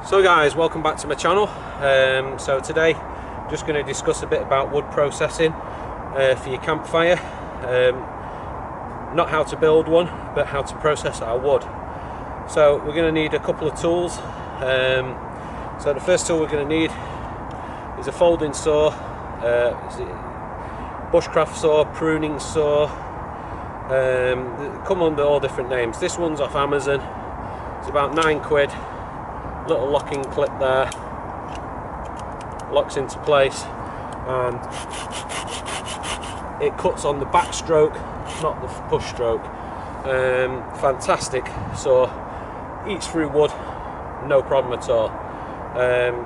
So guys, welcome back to my channel. So today just going to discuss a bit about wood processing for your campfire. Not how to build one, but how to process our wood. So we're going to need a couple of tools. So the first tool we're going to need is a folding saw, bushcraft saw, pruning saw. Come under all different names. This one's off Amazon. It's about £9. Little locking clip there, locks into place, and it cuts on the back stroke, not the push stroke. Fantastic saw, eats through wood, no problem at all.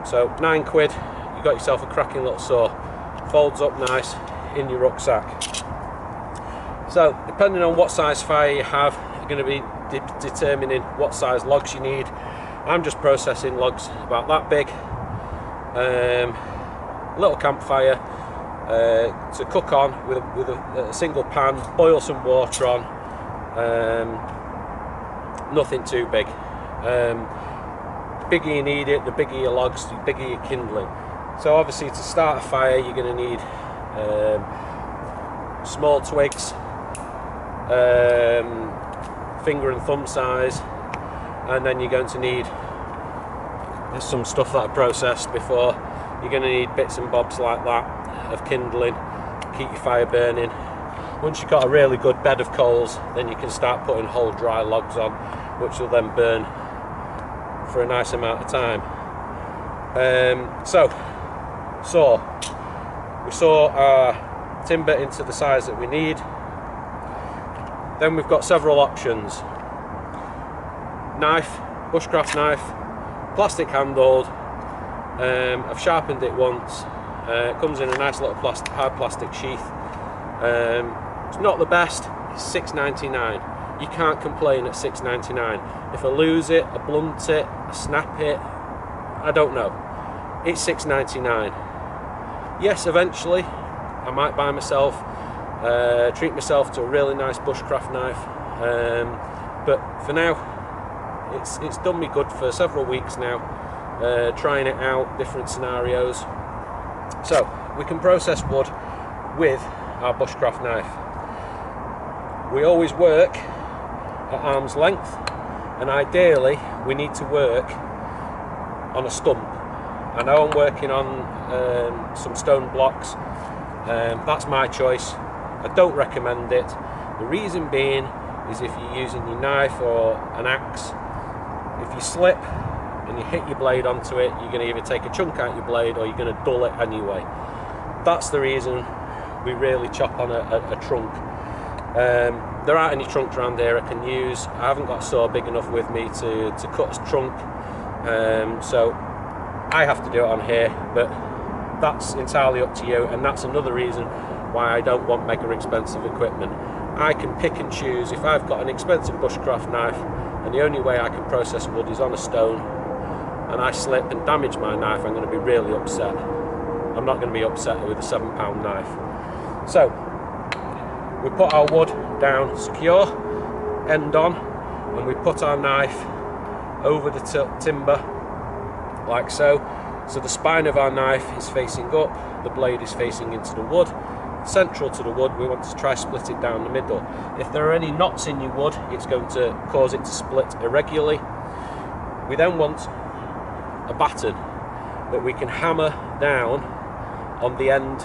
So £9, you got yourself a cracking little saw. Folds up nice in your rucksack. So depending on what size fire you have, you're going to be determining what size logs you need. I'm just processing logs about that big, little campfire to cook on with a single pan, boil some water on, nothing too big. Bigger you need it, the bigger your logs, the bigger your kindling. So obviously to start a fire you're going to need small twigs, finger and thumb size, and then you're going to need some stuff that I processed before. You're going to need bits and bobs like that of kindling, keep your fire burning. Once you've got a really good bed of coals, then you can start putting whole dry logs on, which will then burn for a nice amount of time. We saw our timber into the size that we need. Then we've got several options. Knife, bushcraft knife, plastic handled. I've sharpened it once. It comes in a nice little hard plastic sheath. It's not the best. It's $6.99. You can't complain at $6.99. If I lose it, I blunt it, I snap it, I don't know. It's $6.99. Yes, eventually I might buy myself, treat myself to a really nice bushcraft knife. But for now, it's done me good for several weeks now, trying it out, different scenarios. So we can process wood with our bushcraft knife. We always work at arm's length, and ideally we need to work on a stump. I know I'm working on some stone blocks. That's my choice. I don't recommend it. The reason being is if you're using your knife or an axe, if you slip and you hit your blade onto it, you're going to either take a chunk out your blade or you're going to dull it anyway. That's the reason we really chop on a trunk. There aren't any trunks around here I can use. I haven't got a saw big enough with me to cut a trunk, so I have to do it on here, but that's entirely up to you, and that's another reason why I don't want mega expensive equipment. I can pick and choose. If I've got an expensive bushcraft knife and the only way I can process wood is on a stone, and I slip and damage my knife, I'm going to be really upset. I'm not going to be upset with a £7 knife. So we put our wood down secure, end on, and we put our knife over the timber like so. So the spine of our knife is facing up, the blade is facing into the wood. Central to the wood, we want to try split it down the middle. If there are any knots in your wood, it's going to cause it to split irregularly. We then want a batten that we can hammer down on the end,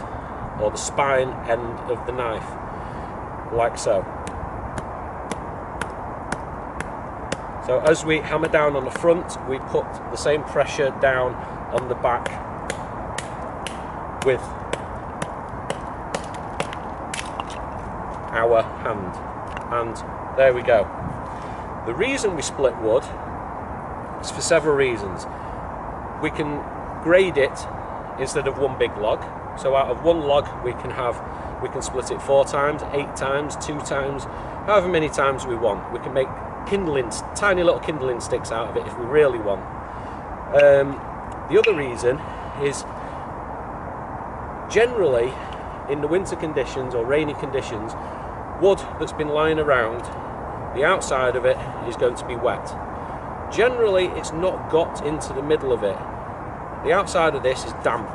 or the spine end of the knife, like so. So as we hammer down on the front, we put the same pressure down on the back with our hand, and there we go. The reason we split wood is for several reasons. We can grade it instead of one big log. So out of one log we can split it 4 times, 8 times, 2 times, however many times we want. We can make tiny little kindling sticks out of it if we really want. The other reason is generally in the winter conditions or rainy conditions, wood that's been lying around, the outside of it is going to be wet. Generally, it's not got into the middle of it. The outside of this is damp.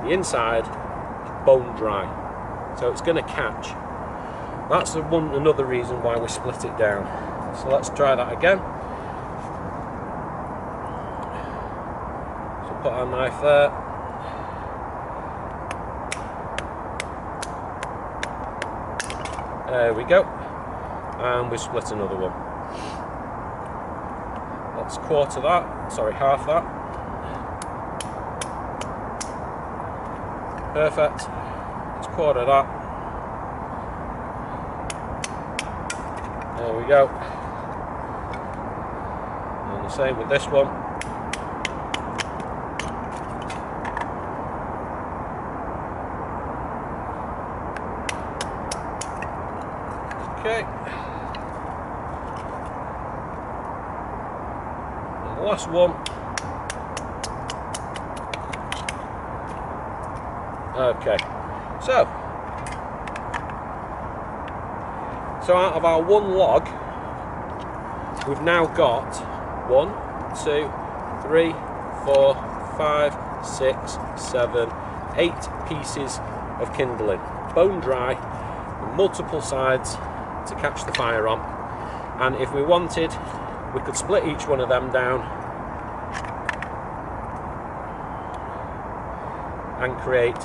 The inside is bone dry. So it's going to catch. That's another reason why we split it down. So let's try that again. So put our knife there. There we go. And we split another one. Let's quarter that, sorry, half that. Perfect. Let's quarter that. There we go. And the same with this one. Okay. And the last one. Okay. So out of our one log, we've now got 1, 2, 3, 4, 5, 6, 7, 8 pieces of kindling, bone dry, with multiple sides to catch the fire on. And if we wanted, we could split each one of them down and create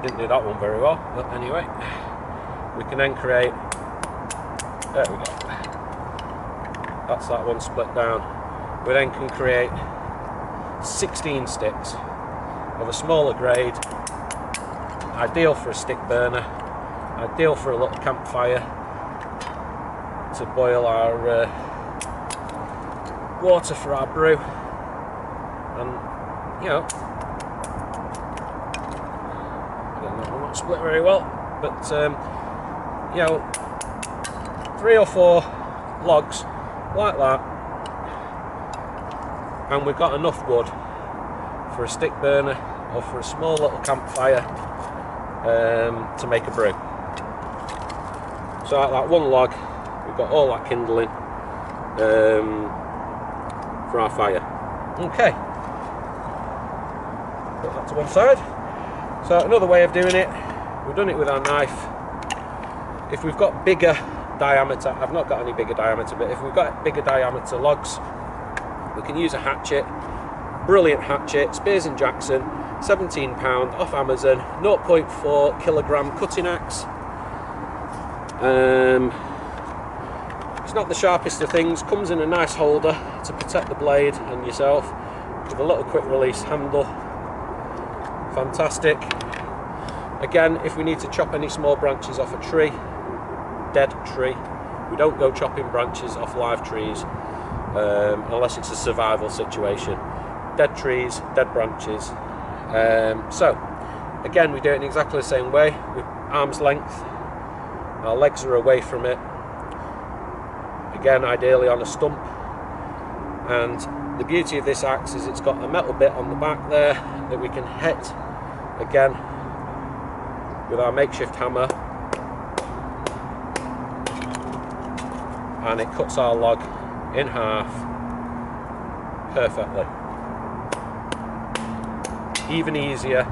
didn't do that one very well, but anyway, we can then create, there we go, that's that one split down. We then can create 16 sticks of a smaller grade, ideal for a stick burner, ideal for a little campfire to boil our water for our brew. And you know, not split very well, but you know, 3 or 4 logs like that, and we've got enough wood for a stick burner or for a small little campfire to make a brew. So at that one log, we've got all that kindling for our fire. Okay, put that to one side. So another way of doing it, we've done it with our knife. If we've got bigger diameter, I've not got any bigger diameter, but if we've got bigger diameter logs, we can use a hatchet. Brilliant hatchet, Spears & Jackson, £17 off Amazon, 0.4 kilogram cutting axe. It's not the sharpest of things, comes in a nice holder to protect the blade and yourself, with a little quick release handle. Fantastic. Again, if we need to chop any small branches off a tree, dead tree, we don't go chopping branches off live trees unless it's a survival situation. Dead trees, dead branches. So again, we do it in exactly the same way, with arm's length. Our legs are away from it, again ideally on a stump. And the beauty of this axe is it's got a metal bit on the back there that we can hit again with our makeshift hammer, and it cuts our log in half perfectly. Even easier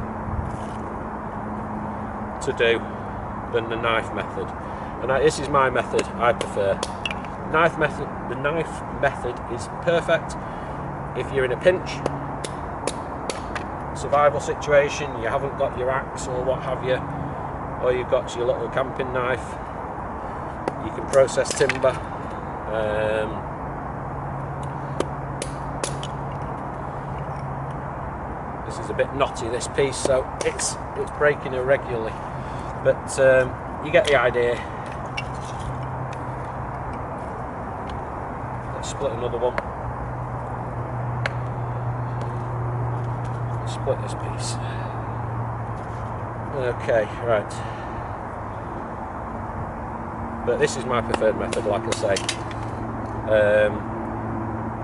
to do than the knife method, and this is my method. I prefer knife method. The knife method is perfect if you're in a pinch, survival situation, you haven't got your axe or what have you, or you've got your little camping knife, you can process timber. This is a bit knotty, this piece, so it's breaking irregularly, but you get the idea. Let's split another one. Split this piece. Okay, right. But this is my preferred method, like I say.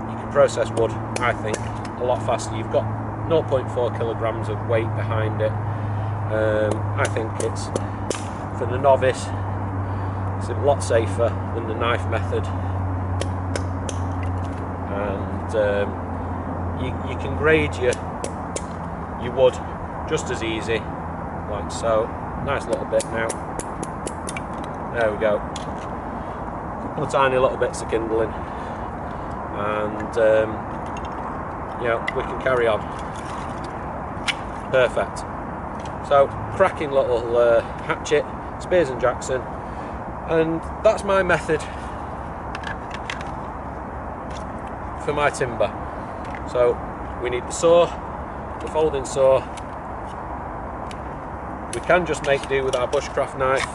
You can process wood, I think, a lot faster. You've got 0.4 kilograms of weight behind it. I think it's for the novice, it's a lot safer than the knife method, and you can grade your wood just as easy, like so. Nice little bit now. There we go. A couple of tiny little bits of kindling, and we can carry on. Perfect. So, cracking little hatchet, Spears & Jackson, and that's my method for my timber. So, we need the saw, the folding saw. We can just make do with our bushcraft knife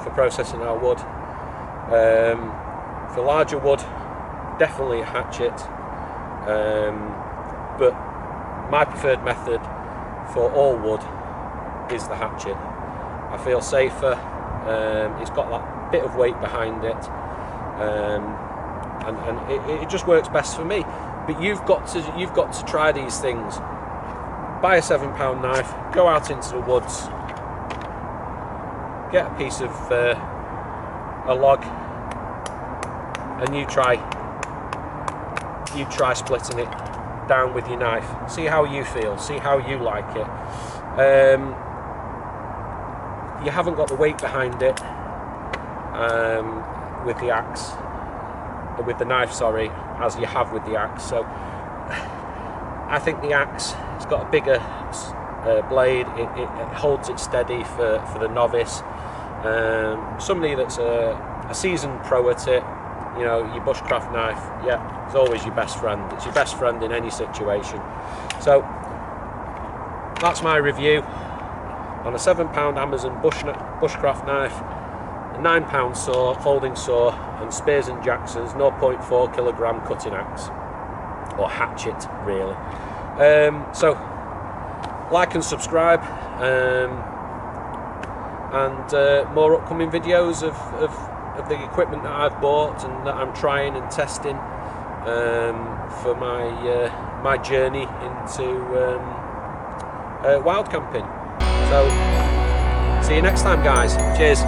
for processing our wood. For larger wood, definitely a hatchet, but my preferred method for all wood is the hatchet. I feel safer, it's got that bit of weight behind it, and it just works best for me. But you've got to try these things. Buy a £7 knife, go out into the woods, get a piece of a log, and you try splitting it down with your knife. See how you feel, see how you like it. You haven't got the weight behind it with the axe, with the knife, sorry, as you have with the axe. So I think the axe, it's got a bigger blade, it holds it steady for the novice. Somebody that's a seasoned pro at it, your bushcraft knife, yeah, it's always your best friend. It's your best friend in any situation. So that's my review on a £7 Amazon bushcraft knife, a £9 saw, folding saw, and Spears & Jackson's 0.4 kilogram cutting axe, or hatchet really. So like and subscribe, and more upcoming videos of the equipment that I've bought and that I'm trying and testing for my journey into wild camping. So see you next time, guys. Cheers.